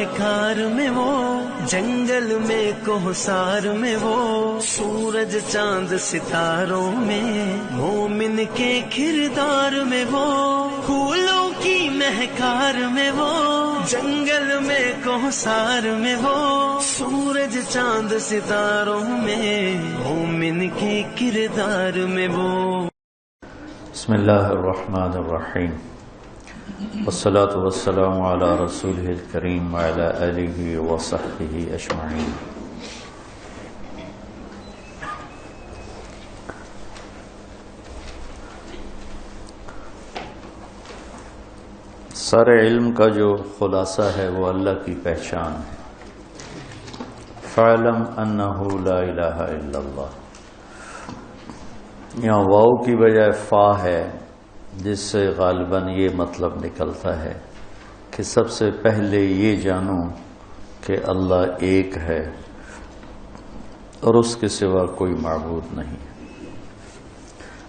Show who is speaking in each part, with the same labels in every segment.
Speaker 1: مہکار میں وہ، جنگل میں کوہسار میں وہ، سورج چاند ستاروں میں، مومن کے کردار میں وہ، پھولوں کی مہکار میں وہ، جنگل میں کوہسار میں وہ، سورج چاند ستاروں میں، مومن کے کردار میں وہ۔
Speaker 2: بسم اللہ الرحمن الرحیم، والصلاة والسلام علی رسولہ الکریم وعلی آلہ وصحبہ اجمعین۔ سارے علم کا جو خلاصہ ہے وہ اللہ کی پہچان ہے۔ فَاعْلَمْ أَنَّهُ لَا إِلَٰهَ إِلَّا اللَّهُ، یہاں واو کی بجائے فا ہے، جس سے غالباً یہ مطلب نکلتا ہے کہ سب سے پہلے یہ جانو کہ اللہ ایک ہے اور اس کے سوا کوئی معبود نہیں ہے۔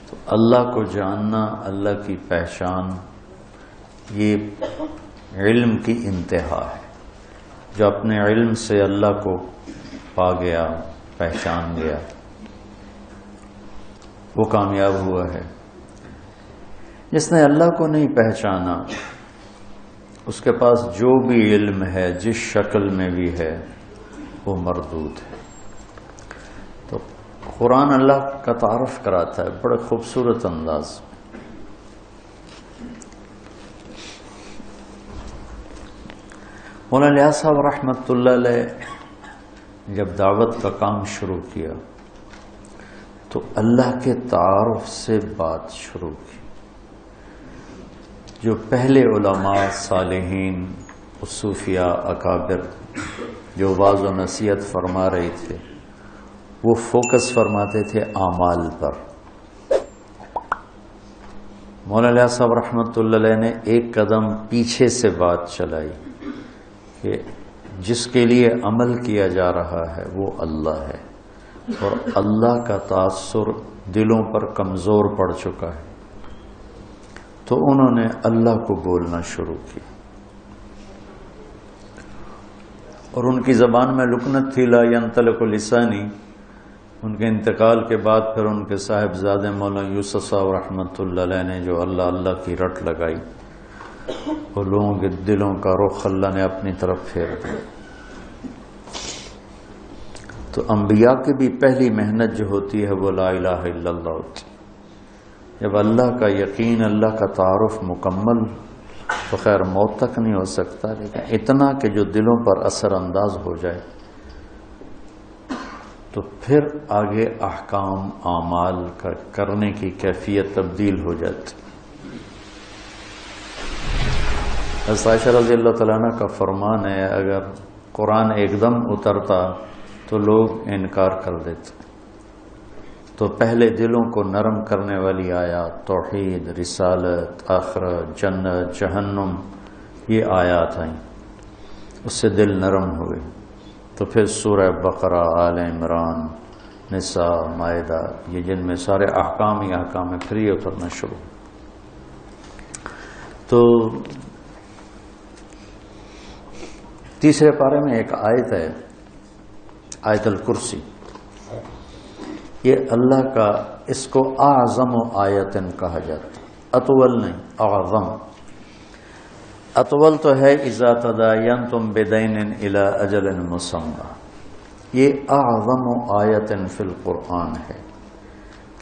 Speaker 2: تو اللہ کو جاننا، اللہ کی پہچان، یہ علم کی انتہا ہے۔ جو اپنے علم سے اللہ کو پا گیا، پہچان گیا، وہ کامیاب ہوا ہے۔ جس نے اللہ کو نہیں پہچانا، اس کے پاس جو بھی علم ہے، جس شکل میں بھی ہے، وہ مردود ہے۔ تو قرآن اللہ کا تعارف کراتا ہے بڑے خوبصورت انداز۔ مولانا الیاس صاحب رحمۃ اللہ علیہ جب دعوت کا کام شروع کیا تو اللہ کے تعارف سے بات شروع کی۔ جو پہلے علماء، صالحین، صوفیاء، اکابر جو واعظ و نصیحت فرما رہے تھے، وہ فوکس فرماتے تھے اعمال پر۔ مولانا الیاس صاحب رحمۃ اللہ علیہ نے ایک قدم پیچھے سے بات چلائی کہ جس کے لیے عمل کیا جا رہا ہے وہ اللہ ہے، اور اللہ کا تاثر دلوں پر کمزور پڑ چکا ہے۔ تو انہوں نے اللہ کو بولنا شروع کیا، اور ان کی زبان میں لکنت تھی، لا ینطلق لسانی۔ ان کے انتقال کے بعد پھر ان کے صاحبزادے مولانا یوسف صاحب رحمۃ اللہ علیہ نے جو اللہ اللہ کی رٹ لگائی، وہ لوگوں کے دلوں کا رخ اللہ نے اپنی طرف پھیر دیا۔ تو انبیاء کی بھی پہلی محنت جو ہوتی ہے وہ لا الہ الا اللہ ہوتی۔ جب اللہ کا یقین، اللہ کا تعارف مکمل، تو خیر موت تک نہیں ہو سکتا، لیکن اتنا کہ جو دلوں پر اثر انداز ہو جائے، تو پھر آگے احکام، اعمال کا کرنے کی کیفیت تبدیل ہو جاتی۔ حضرت عائشہ رضی اللہ تعالیٰ عنہ کا فرمان ہے، اگر قرآن ایک دم اترتا تو لوگ انکار کر دیتے۔ تو پہلے دلوں کو نرم کرنے والی آیات، توحید، رسالت، آخرت، جنت، جہنم، یہ آیات آئیں، اس سے دل نرم ہوئے۔ تو پھر سورہ بقرہ، آل عمران، نساء، مائدہ، یہ جن میں سارے احکام ہی احکام ہیں، پھر یہ اترنا شروع۔ تو تیسرے پارے میں ایک آیت ہے، آیت الکرسی۔ یہ اللہ کا، اس کو اعظم آیت کہا جاتا ہے، اطول نہیں، اعظم۔ اطول تو ہے اذا تداینتم بدین الی اجل مسمی، یہ اعظم آیت فی القرآن ہے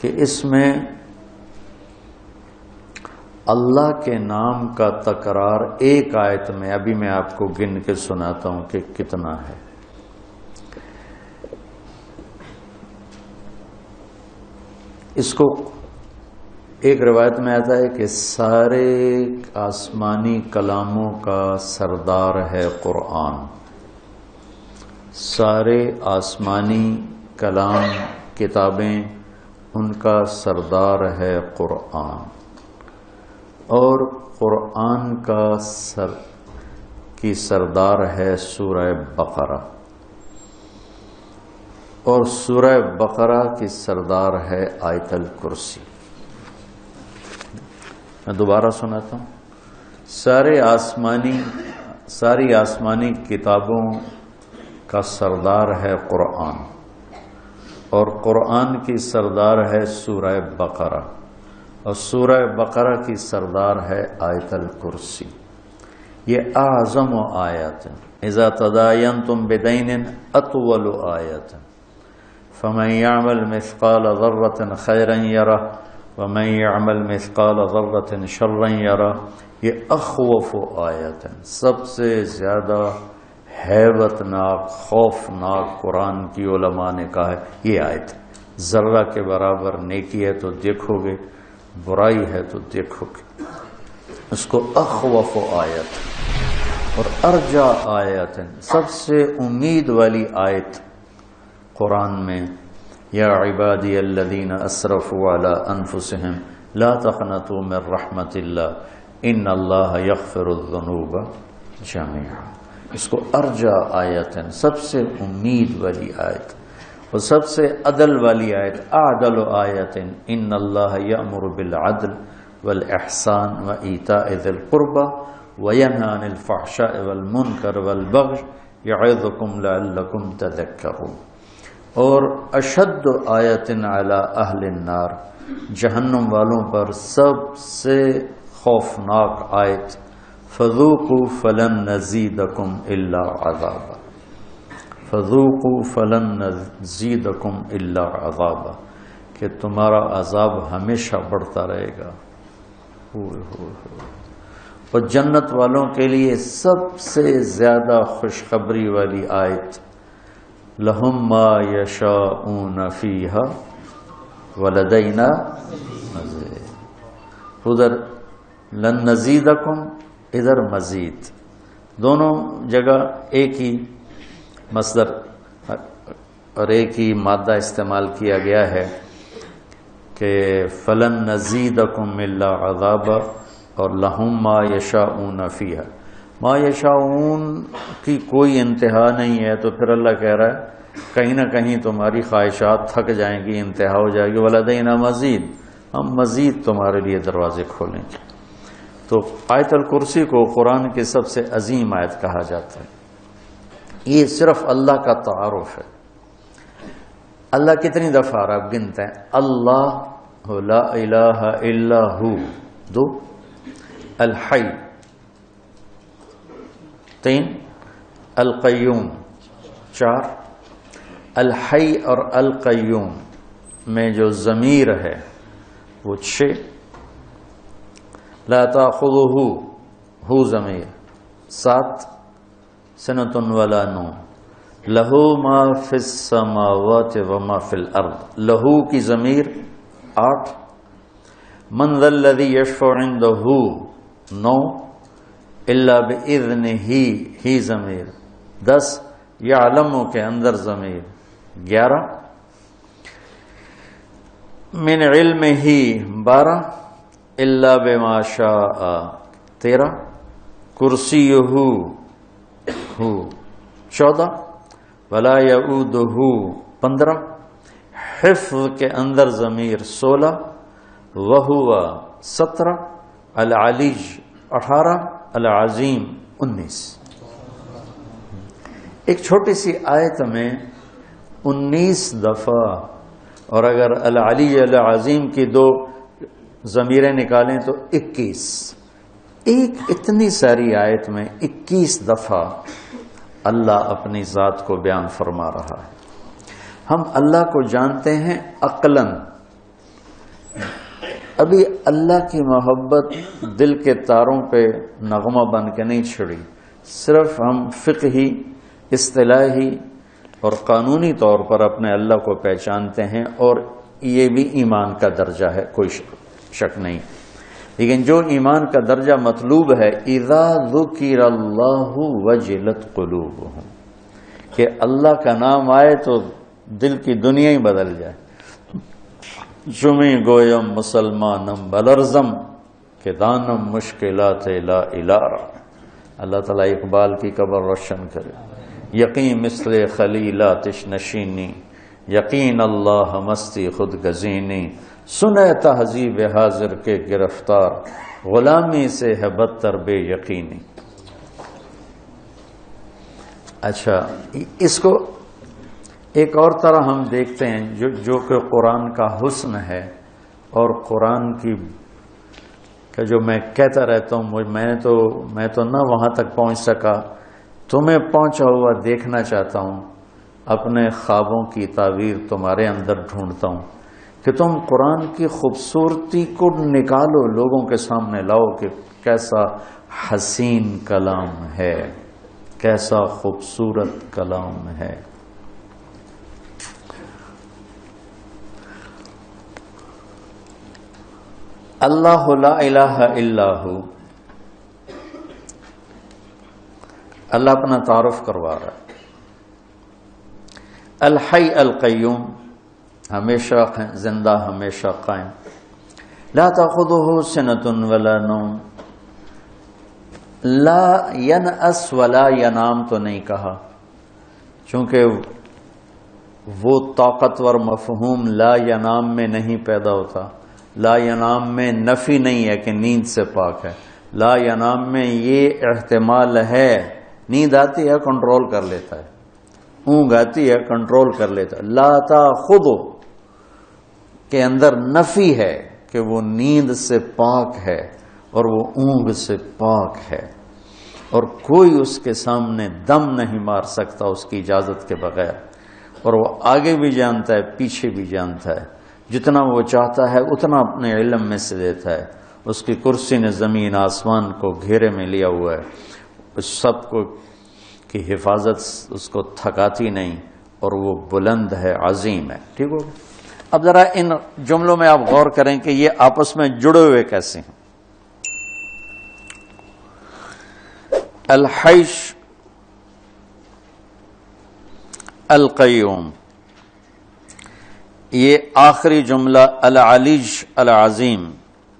Speaker 2: کہ اس میں اللہ کے نام کا تکرار ایک آیت میں، ابھی میں آپ کو گن کے سناتا ہوں کہ کتنا ہے۔ اس کو ایک روایت میں آتا ہے کہ سارے آسمانی کلاموں کا سردار ہے قرآن۔ سارے آسمانی کلام، کتابیں، ان کا سردار ہے قرآن، اور قرآن کی سردار ہے سورہ بقرہ، اور سورہ بقرہ کی سردار ہے آیت الکرسی۔ میں دوبارہ سناتا ہوں۔ سارے آسمانی ساری آسمانی کتابوں کا سردار ہے قرآن، اور قرآن کی سردار ہے سورہ بقرہ، اور سورہ بقرہ کی سردار ہے آیت الکرسی۔ یہ اعظم آیت اذا تداینتم بدین اطول آیت فمن یعمل مثقال ذرة خیرا یرہ ومن یعمل مثقال ذرة شرا یرہ۔ یہ اخوف آیت ہے، سب سے زیادہ ہیبت ناک، خوفناک قرآن کی علماء نے کہا ہے یہ آیت۔ ذرہ کے برابر نیکی ہے تو دیکھو گے، برائی ہے تو دیکھو گے، اس کو اخوف آیت اور ارجا آیت ہے، سب سے امید والی آیت قرآن میں۔ یا عبادی الذین اسرفوا علی انفسہم لا تقنطوا من رحمت اللہ ان اللہ یغفر الذنوب جميعا۔ اس کو ارجا آیت ہے، سب سے امید والی آیت اور سب سے عدل والی آیت۔ اعدل آیت ان اللہ یأمر بالعدل والاحسان وایتاء ذی القربى وینہی عن الفحشاء والمنکر والبغی یعظکم لعلکم تذکرون۔ اور اشد آیت علی اہل النار، جہنم والوں پر سب سے خوفناک آیت، فذوقوا فلن نزیدکم الا عذابا، فذوقوا فلن نزیدکم الا عذابا، کہ تمہارا عذاب ہمیشہ بڑھتا رہے گا۔ اور جنت والوں کے لیے سب سے زیادہ خوشخبری والی آیت، لہم ما یشاؤون فیہا ولدینا مزید۔ ادھر لن نزیدکم، ادھر مزید، دونوں جگہ ایک ہی مصدر اور ایک ہی مادہ استعمال کیا گیا ہے کہ فلن نزیدکم الا عذابا اور لہم ما یشاؤون فیہا۔ ما یشاؤون کی کوئی انتہا نہیں ہے، تو پھر اللہ کہہ رہا ہے کہیں نہ کہیں تمہاری خواہشات تھک جائیں گی، انتہا ہو جائے گی، ولدینا مزید، ہم مزید تمہارے لیے دروازے کھولیں گے۔ تو آیت الکرسی کو قرآن کی سب سے عظیم آیت کہا جاتا ہے۔ یہ صرف اللہ کا تعارف ہے۔ اللہ کتنی دفعہ آپ گنتے ہیں؟ اللہ لا الہ الا ہو، دو، الحی، تین، القیوم، چار۔ الحی اور القیوم میں جو ضمیر ہے وہ 6، لا تاخذہ، ہو ضمیر 7، سنۃ ولا نوم، لہو ما فی السماوات وما فی الارض، لہو کی ضمیر 8، من ذا الذی یشفع عندہ 9، الا باذنہ، ہی ضمیر 10، یعلم کے اندر ضمیر 11، من علمہ 12، الا بما شاء 13، کرسیہ ہو 14، ولا یعودہ 15، حفظ کے اندر ضمیر 16، وہو 17، العلی 18، العظیم 19۔ ایک چھوٹی سی آیت میں 19 دفعہ، اور اگر العلی العظیم کی 2 ضمیریں نکالیں تو 21۔ ایک اتنی ساری آیت میں 21 دفعہ اللہ اپنی ذات کو بیان فرما رہا ہے۔ ہم اللہ کو جانتے ہیں عقلاً، ابھی اللہ کی محبت دل کے تاروں پہ نغمہ بن کے نہیں چھڑی، صرف ہم فقہی، اصطلاحی اور قانونی طور پر اپنے اللہ کو پہچانتے ہیں، اور یہ بھی ایمان کا درجہ ہے، کوئی شک نہیں۔ لیکن جو ایمان کا درجہ مطلوب ہے، اذا ذکر اللہ وجلت قلوبہم، کہ اللہ کا نام آئے تو دل کی دنیا ہی بدل جائے۔ جمی گویم مسلمانم بلرزم کہ دانم مشکلات لا الارا۔ اللہ تعالیٰ اقبال کی قبر روشن کرے۔ یقین مثل خلیلہ تشنشینی، یقین اللہ مستی خود گزینی، سنے تہذیب حاضر کے گرفتار، غلامی سے ہے بدتر بے یقینی۔ اچھا، اس کو ایک اور طرح ہم دیکھتے ہیں جو کہ قرآن کا حسن ہے، اور قرآن کی کہ جو میں کہتا رہتا ہوں، میں تو نہ وہاں تک پہنچ سکا، تمہیں پہنچا ہوا دیکھنا چاہتا ہوں، اپنے خوابوں کی تعبیر تمہارے اندر ڈھونڈتا ہوں کہ تم قرآن کی خوبصورتی کو نکالو، لوگوں کے سامنے لاؤ کہ کیسا حسین کلام ہے، کیسا خوبصورت کلام ہے۔ اللہ لا الہ الا ہو، اللہ اپنا تعارف کروا رہا ہے۔ الحی القیوم، ہمیشہ زندہ، ہمیشہ قائم۔ لا تأخذہ سنۃ ولا نوم، لا ینأس ولا ینام تو نہیں کہا، چونکہ وہ طاقتور مفہوم لا ینام میں نہیں پیدا ہوتا۔ لا ینام میں نفی نہیں ہے کہ نیند سے پاک ہے، لا ینام میں یہ احتمال ہے، نیند آتی ہے کنٹرول کر لیتا ہے، اونگ آتی ہے کنٹرول کر لیتا ہے۔ لا تأخذہ کے اندر نفی ہے کہ وہ نیند سے پاک ہے اور وہ اونگ سے پاک ہے، اور کوئی اس کے سامنے دم نہیں مار سکتا اس کی اجازت کے بغیر، اور وہ آگے بھی جانتا ہے پیچھے بھی جانتا ہے، جتنا وہ چاہتا ہے اتنا اپنے علم میں سے دیتا ہے۔ اس کی کرسی نے زمین آسمان کو گھیرے میں لیا ہوا ہے، اس سب کو کی حفاظت اس کو تھکاتی نہیں، اور وہ بلند ہے، عظیم ہے۔ ٹھیک ہو؟ اب ذرا ان جملوں میں آپ غور کریں کہ یہ آپس میں جڑے ہوئے کیسے ہیں۔ الحیش القیوم، یہ آخری جملہ العلیج العظیم،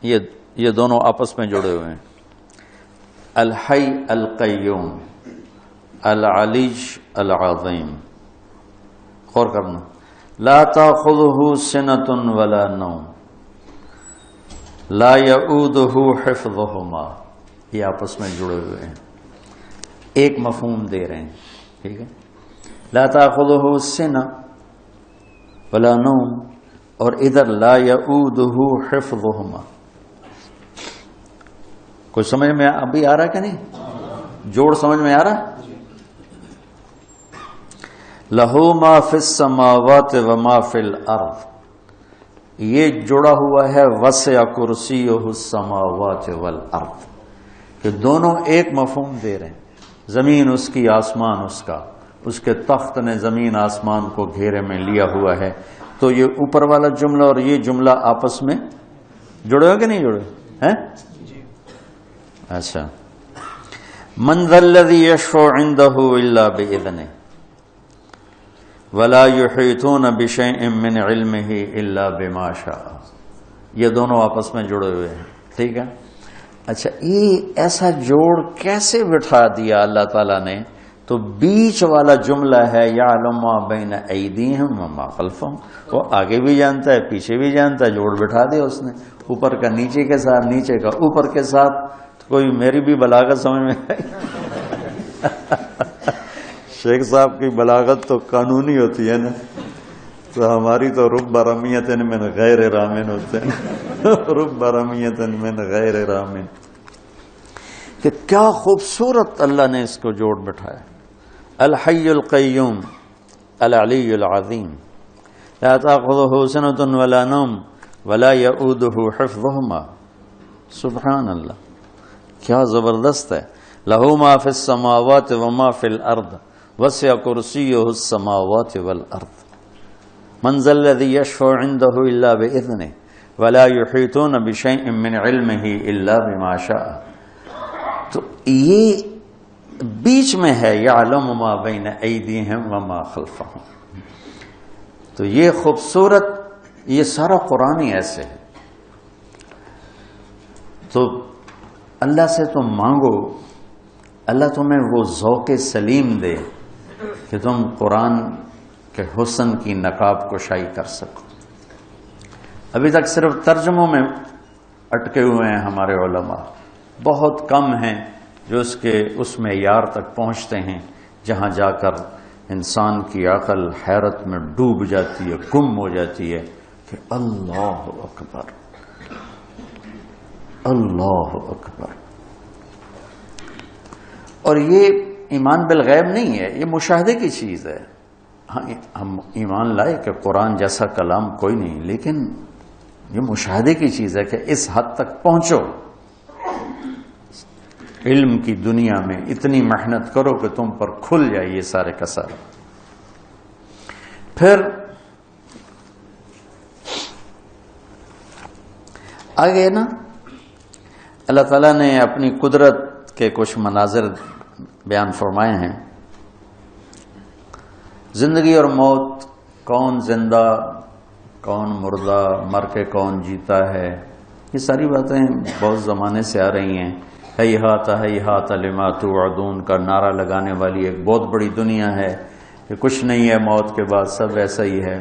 Speaker 2: یہ دونوں آپس میں جڑے ہوئے ہیں۔ الحی القیوم، العلیج العظیم، غور کرنا۔ لا تأخذہ سنۃ ولا نوم، لا یؤودہ حفظہما، یہ آپس میں جڑے ہوئے ہیں، ایک مفہوم دے رہے ہیں۔ ٹھیک ہے، لا تأخذہ سنۃ ولا نوم، اور ادھر لا یؤودہ حفظہما۔ کوئی سمجھ میں ابھی آ رہا ہے کہ نہیں؟ جوڑ سمجھ میں آ رہا ہے؟ لہو ما فی السماوات وما فی الارض، یہ جڑا ہوا ہے وسع کرسیہ السماوات والارض، کہ دونوں ایک مفہوم دے رہے ہیں۔ زمین اس کی، آسمان اس کا، اس کے تخت نے زمین آسمان کو گھیرے میں لیا ہوا ہے۔ تو یہ اوپر والا جملہ اور یہ جملہ آپس میں جڑے ہو کہ نہیں جڑے ہیں؟ اچھا، من ذا الذی یشفع عندہ الا بإذنہ ولا یحیطون بشیء من علمہ الا بما شاء، یہ دونوں آپس میں جڑے ہوئے ہیں۔ ٹھیک ہے، اچھا، یہ ایسا جوڑ کیسے بٹھا دیا اللہ تعالیٰ نے؟ تو بیچ والا جملہ ہے یعلم ما بین ایدیہم وما خلفہم، وہ آگے بھی جانتا ہے پیچھے بھی جانتا ہے، جوڑ بٹھا دیا اس نے، اوپر کا نیچے کے ساتھ، نیچے کا اوپر کے ساتھ۔ کوئی میری بھی بلاغت سمجھ میں آئی؟ شیخ صاحب کی بلاغت تو قانونی ہوتی ہے نا، تو ہماری تو رب رمیۃ من غیر رامن ہوتے ہیں، رب رمیۃ من غیر رامن۔ کہ کیا خوبصورت اللہ نے اس کو جوڑ بٹھایا۔ الحی القیوم العلی العظیم، لا تأخذہ سنۃ ولا نوم ولا یؤودہ حفظہما۔ سبحان اللہ، کیا زبردست ہے۔ لہ ما فی السماوات وما فی الارض وسع کرسیہ السماوات والارض، من ذا الذی یشفع عندہ الا بإذنہ ولا یحیطون بشیء من علمہ الا بما شاء۔ تو یہ بیچ میں ہے یعلم ما بین ایدیہم وما خلفہم۔ تو یہ خوبصورت، یہ سارا قرآن ہی ایسے ہے۔ تو اللہ سے تم مانگو، اللہ تمہیں وہ ذوق سلیم دے کہ تم قرآن کے حسن کی نقاب کشائی کر سکو۔ ابھی تک صرف ترجموں میں اٹکے ہوئے ہیں ہمارے علماء، بہت کم ہیں جو اس معیار تک پہنچتے ہیں جہاں جا کر انسان کی عقل حیرت میں ڈوب جاتی ہے، گم ہو جاتی ہے کہ اللہ اکبر، اللہ اکبر۔ اور یہ ایمان بالغیب نہیں ہے، یہ مشاہدے کی چیز ہے۔ ہاں ہم ایمان لائے کہ قرآن جیسا کلام کوئی نہیں، لیکن یہ مشاہدے کی چیز ہے کہ اس حد تک پہنچو، علم کی دنیا میں اتنی محنت کرو کہ تم پر کھل جائے یہ سارے کا سارا۔ پھر آگے نا اللہ تعالیٰ نے اپنی قدرت کے کچھ مناظر بیان فرمائے ہیں۔ زندگی اور موت، کون زندہ کون مردہ، مر کے کون جیتا ہے، یہ ساری باتیں بہت زمانے سے آ رہی ہیں۔ ہیہات ہیہات لما توعدون کا نعرہ لگانے والی ایک بہت بڑی دنیا ہے کہ کچھ نہیں ہے موت کے بعد، سب ایسا ہی ہے،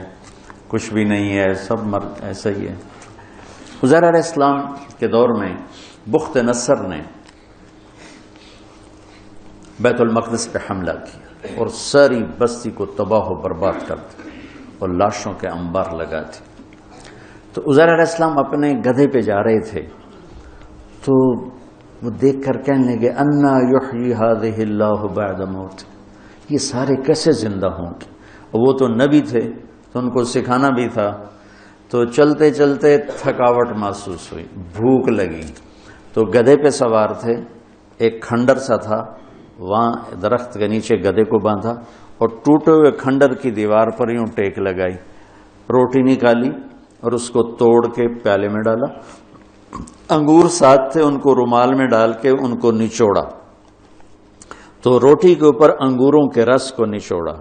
Speaker 2: کچھ بھی نہیں ہے، سب ایسا ہی ہے۔ عزیر علیہ السلام کے دور میں بخت نصر نے بیت المقدس پہ حملہ کیا اور ساری بستی کو تباہ و برباد کر دیا اور لاشوں کے انبار لگا دی۔ تو عزیر علیہ السلام اپنے گدھے پہ جا رہے تھے تو وہ دیکھ کر کہنے لگے انا یحیی ہذہ اللہ بعد موت، یہ سارے کیسے زندہ ہوں گے؟ اور وہ تو نبی تھے تو ان کو سکھانا بھی تھا۔ تو چلتے چلتے تھکاوٹ محسوس ہوئی، بھوک لگی، تو گدھے پہ سوار تھے، ایک کھنڈر سا تھا، وہاں درخت کے نیچے گدھے کو باندھا اور ٹوٹے ہوئے کھنڈر کی دیوار پر یوں ٹیک لگائی، روٹی نکالی اور اس کو توڑ کے پیالے میں ڈالا، انگور ساتھ تھے ان کو رومال میں ڈال کے ان کو نچوڑا، تو روٹی کے اوپر انگوروں کے رس کو نچوڑا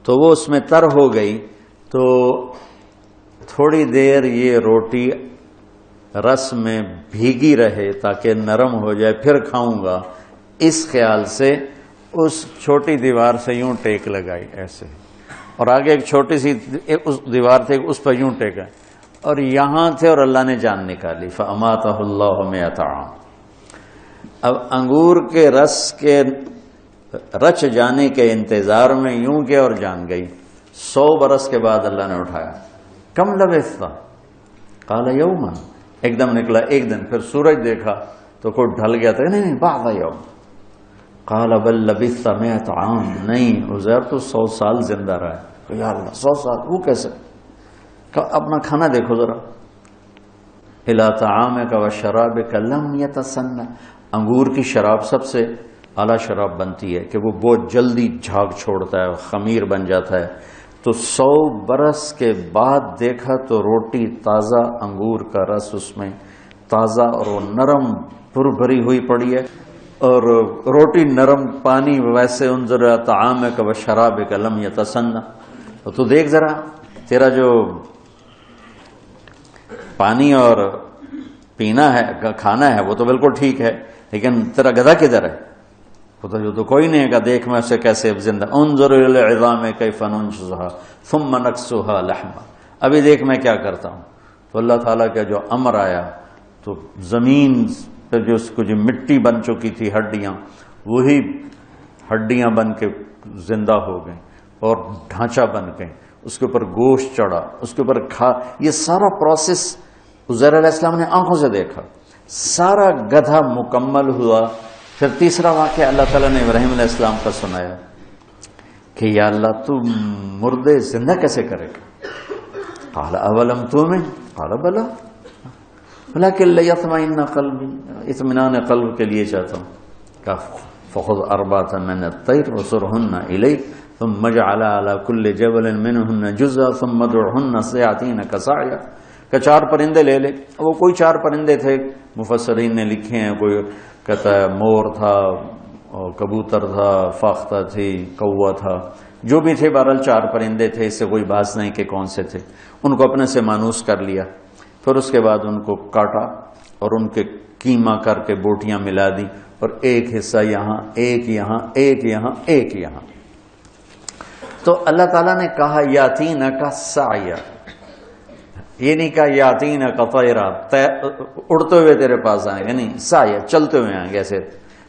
Speaker 2: تو وہ اس میں تر ہو گئی، تو تھوڑی دیر یہ روٹی رس میں بھیگی رہے تاکہ نرم ہو جائے، پھر کھاؤں گا، اس خیال سے اس چھوٹی دیوار سے یوں ٹیک لگائی ایسے، اور آگے ایک چھوٹی سی اس دیوار تھے اس پر یوں ٹیکا، اور یہاں تھے اور اللہ نے جان نکالی، فَأَمَاتَهُ اللَّهُ مِئَةَ عَامٍ۔ اب انگور کے رس کے رچ جانے کے انتظار میں یوں کیا اور جان گئی۔ 100 برس کے بعد اللہ نے اٹھایا، کم لبثت؟ قال یوما، ایک دم نکلا ایک دن، پھر سورج دیکھا تو کوئی ڈھل گیا تھا، نہیں بعض یوم، قال بل لبثت 100 عام، نہیں عزیر تو 100 سال زندہ رہا ہے۔ یا اللہ 100 سال، وہ کیسے؟ اپنا کھانا دیکھو ذرا، الی طعامک و شرابک لم یتسنى، انگور کی شراب سب سے اعلیٰ شراب بنتی ہے کہ وہ بہت جلدی جھاگ چھوڑتا ہے، خمیر بن جاتا ہے، تو 100 برس کے بعد دیکھا تو روٹی تازہ، انگور کا رس اس میں تازہ اور وہ نرم پر بھری ہوئی پڑی ہے، اور روٹی نرم، پانی ویسے، انظر طعامک و شرابک لم یتسنى، تو دیکھ ذرا تیرا جو پانی اور پینا ہے، کھانا ہے، وہ تو بالکل ٹھیک ہے، لیکن تیرا گدھا کدھر ہے؟ وہ تو کوئی نہیں ہے کہ دیکھ میں اسے کیسے زندہ، انظر الی العظام کیف ننشزها ثم نکسوها لحما، ابھی دیکھ میں کیا کرتا ہوں۔ تو اللہ تعالیٰ کا جو امر آیا تو زمین پہ جو اس کو جو مٹی بن چکی تھی ہڈیاں، وہی ہڈیاں بن کے زندہ ہو گئیں اور ڈھانچہ بن گئے، اس کے اوپر گوشت چڑھا، اس کے اوپر یہ سارا پروسیس عزیر علیہ السلام نے آنکھوں سے دیکھا، سارا گدھا مکمل ہوا۔ پھر تیسرا واقعہ اللہ تعالیٰ نے ابراہیم علیہ السلام کا سنایا کہ یا اللہ تو مردے زندہ کیسے کرے گا؟ قال اولم تؤمن قال بلا ولکن لیطمئن قلبی، اطمینان قلب کے لیے چاہتا ہوں۔ کہ فخذ 4 من الطیر وصرهن الیک ثم اجعل على كل جبل منهن جزءا ثم ادعهن سيأتينك سعيا، کہ 4 پرندے لے لے۔ وہ کوئی 4 پرندے تھے، مفسرین نے لکھے ہیں، کوئی کہتا ہے مور تھا، کبوتر تھا، فاختہ تھی، کوا تھا، جو بھی تھے، بہرحال 4 پرندے تھے، اس سے کوئی بحث نہیں کہ کون سے تھے۔ ان کو اپنے سے مانوس کر لیا، پھر اس کے بعد ان کو کاٹا اور ان کے کیما کر کے بوٹیاں ملا دی، اور ایک حصہ یہاں، ایک یہاں، ایک یہاں، ایک یہاں۔ تو اللہ تعالیٰ نے کہا یاتینک سعیا، یہ نہیں کہا یاتینک طیرا، اڑتے ہوئے تیرے پاس آئیں گے، نہیں، سعیا چلتے ہوئے آئیں گے ایسے،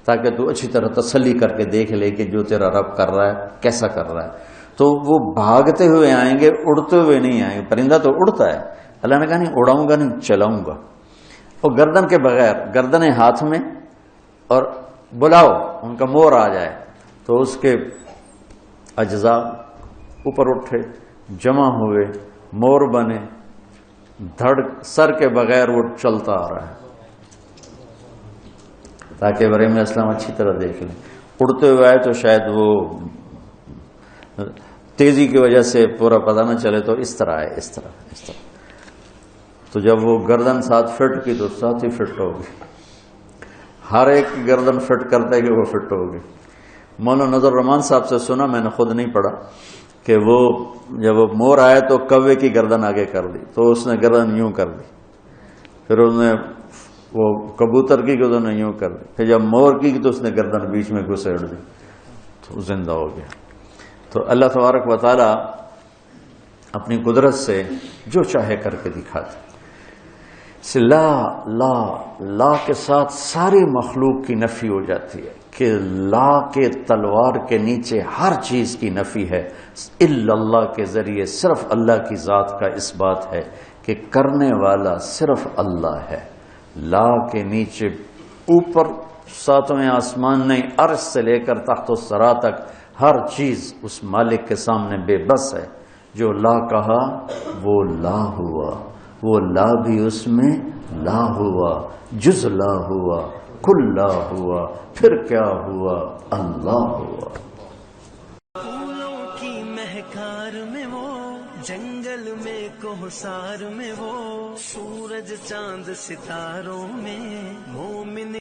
Speaker 2: تاکہ تو اچھی طرح تسلی کر کے دیکھ لے کہ جو تیرا رب کر رہا ہے کیسا کر رہا ہے۔ تو وہ بھاگتے ہوئے آئیں گے، اڑتے ہوئے نہیں آئیں گے۔ پرندہ تو اڑتا ہے، اللہ نے کہا نہیں اڑاؤں گا نہیں، چلاؤں گا۔ اور گردن کے بغیر، گردنیں ہاتھ میں، اور بلاؤ ان کا مور آ جائے تو اس کے اجزاء اوپر اٹھے، جمع ہوئے، مور بنے، دھڑ سر کے بغیر وہ چلتا آ رہا ہے، تاکہ ابراہیم علیہ السلام اچھی طرح دیکھ لیں۔ اڑتے ہوئے آئے تو شاید وہ تیزی کی وجہ سے پورا پتہ نہ چلے، تو اس طرح ہے، اس طرح۔ تو جب وہ گردن 7 فٹ کی تو 7 ہی فٹ ہوگی، ہر ایک کی گردن فٹ کرتا ہے کہ وہ فٹ ہوگی۔ مولانا نظر الرحمان صاحب سے سنا، میں نے خود نہیں پڑھا، کہ وہ جب وہ مور آیا تو کوے کی گردن آگے کر دی تو اس نے گردن یوں کر دی، پھر اس نے وہ کبوتر کی گردن یوں کر دی، پھر جب مور کی تو اس نے گردن بیچ میں گھسیڑ دی تو زندہ ہو گیا۔ تو اللہ تبارک و تعالی اپنی قدرت سے جو چاہے کر کے دکھاتے۔ لا لا لا کے ساتھ ساری مخلوق کی نفی ہو جاتی ہے کہ لا کے تلوار کے نیچے ہر چیز کی نفی ہے، الا اللہ کے ذریعے صرف اللہ کی ذات کا اس بات ہے کہ کرنے والا صرف اللہ ہے۔ لا کے نیچے اوپر 7ویں آسمان نہیں، عرش سے لے کر تحت الثری تک ہر چیز اس مالک کے سامنے بے بس ہے۔ جو لا کہا وہ لا ہوا، وہ لا بھی اس میں لا ہوا، جز لا ہوا، کل لا ہوا، پھر کیا ہوا، اللہ ہوا۔
Speaker 1: پھولوں کی مہکار میں وہ، جنگل میں کوہسار میں وہ، سورج چاند ستاروں میں مومن